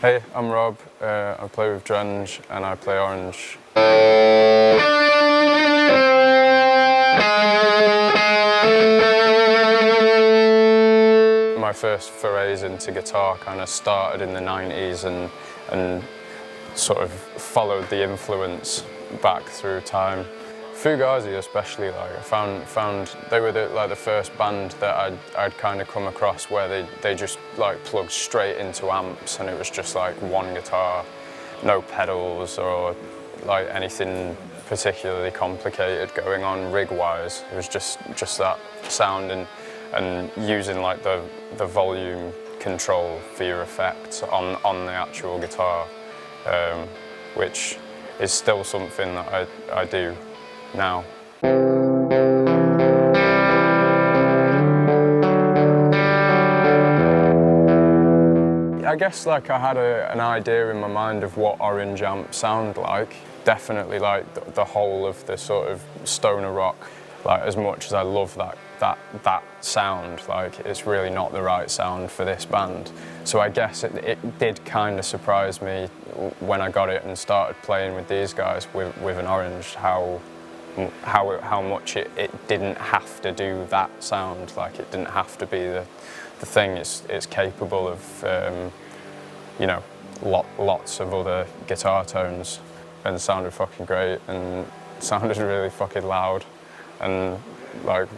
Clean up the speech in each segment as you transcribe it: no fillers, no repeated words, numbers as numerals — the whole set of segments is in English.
Hey, I'm Rob. I play with Drenge and I play orange. My first forays into guitar kind of started in the 90s and sort of followed the influence back through time. Fugazi especially, like I found they were the first band that I'd kind of come across where they just like plugged straight into amps and it was just like one guitar, no pedals or like anything particularly complicated going on rig-wise. It was just that sound and using like the volume control for your effects on the actual guitar, which is still something that I do now. I guess like I had an idea in my mind of what orange amps sound like. Definitely like the whole of the sort of stoner rock. Like as much as I love that sound, like it's really not the right sound for this band. So I guess it did kind of surprise me when I got it and started playing with these guys with an orange, how much it didn't have to do that sound. Like it didn't have to be the thing. It's capable of you know, lots of other guitar tones, and sounded fucking great and sounded really fucking loud, and like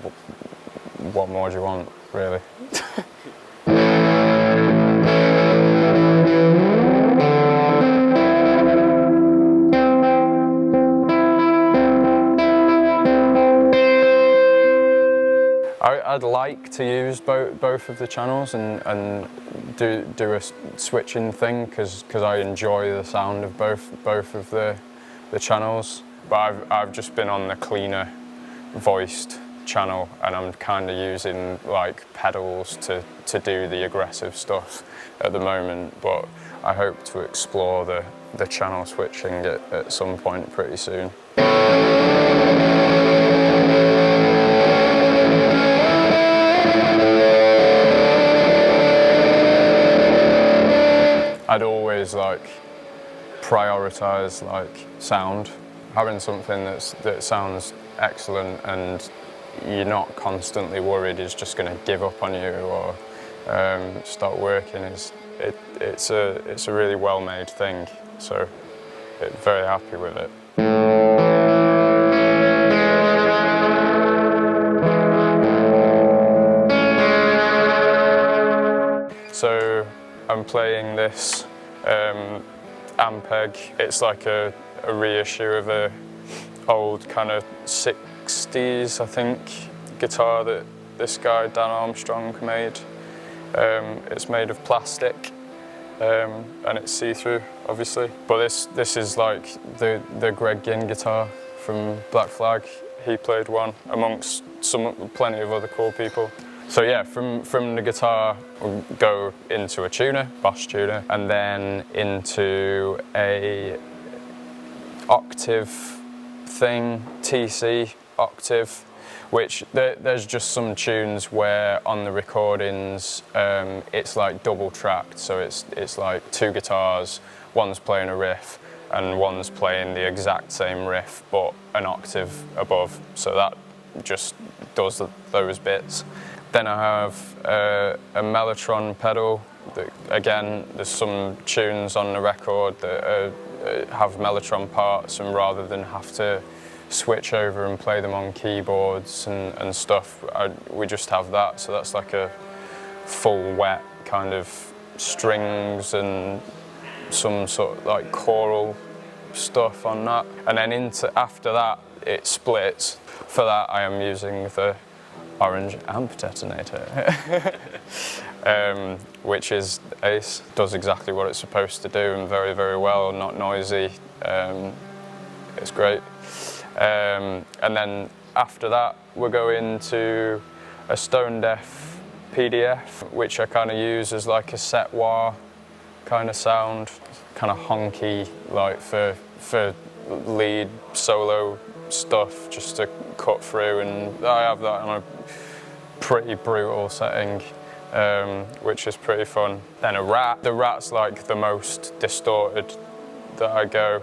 what more do you want, really? I'd like to use both of the channels and do a switching thing because I enjoy the sound of both of the channels. But I've just been on the cleaner voiced channel and I'm kind of using like pedals to do the aggressive stuff at the moment. But I hope to explore the channel switching at some point pretty soon. I'd always like prioritize like sound, having something that sounds excellent and you're not constantly worried it's just going to give up on you or start working. It's a really well made thing, so very happy with it. So I'm playing this Ampeg. It's like a reissue of a old kind of 60s, I think, guitar that this guy Dan Armstrong made. It's made of plastic and it's see-through, obviously. But this is like the Greg Ginn guitar from Black Flag. He played one amongst plenty of other cool people. So yeah, from the guitar, we'll go into a tuner, Boss tuner, and then into a octave thing, TC octave, which there's just some tunes where on the recordings it's like double tracked, so it's like two guitars, one's playing a riff and one's playing the exact same riff but an octave above, so that just does those bits. Then I have a Mellotron pedal. Again, there's some tunes on the record that have Mellotron parts, and rather than have to switch over and play them on keyboards and stuff, we just have that. So that's like a full wet kind of strings and some sort of like choral stuff on that. And then after that, it splits. For that, I am using the orange amp detonator, which is ace. Does exactly what it's supposed to do and very, very well, not noisy. It's great. And then after that, we're going to a Stone Deaf PDF, which I kind of use as like a set wah kind of sound, kind of honky, like for lead solo stuff, just to cut through, and I have that on a pretty brutal setting which is pretty fun. Then a rat. The rat's like the most distorted that I go.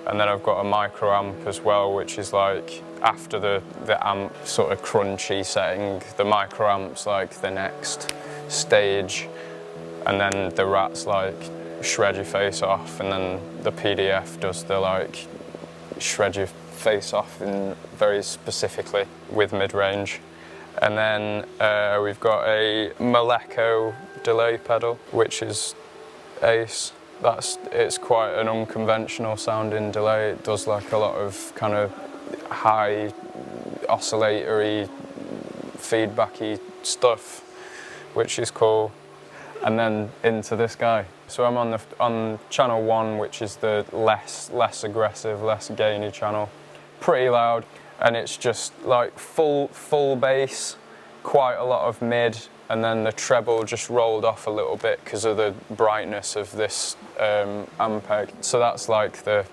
And then I've got a micro amp as well, which is like after the amp sort of crunchy setting, the micro amp's like the next stage. And then the rat's like shred your face off, and then the PDF does the like shred your face off in very specifically with mid-range. And then we've got a Maleko delay pedal, which is ace. It's quite an unconventional sounding delay. It does like a lot of kind of high oscillatory, feedbacky stuff, which is cool. And then into this guy. So I'm on channel 1, which is the less aggressive, less gainy channel. Pretty loud, and it's just like full bass, quite a lot of mid, and then the treble just rolled off a little bit because of the brightness of this Ampeg. So that's like the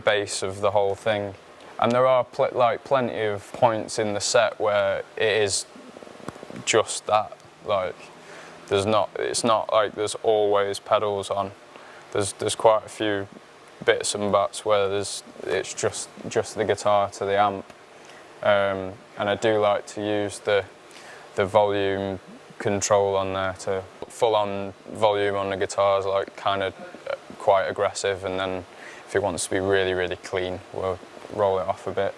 base of the whole thing. And there are plenty of points in the set where it is just that. Like it's not like there's always pedals on. There's quite a few bits and bats where it's just the guitar to the amp. And I do like to use the volume control on there to full on volume on the guitar is like kind of quite aggressive, and then if it wants to be really clean, we'll roll it off a bit.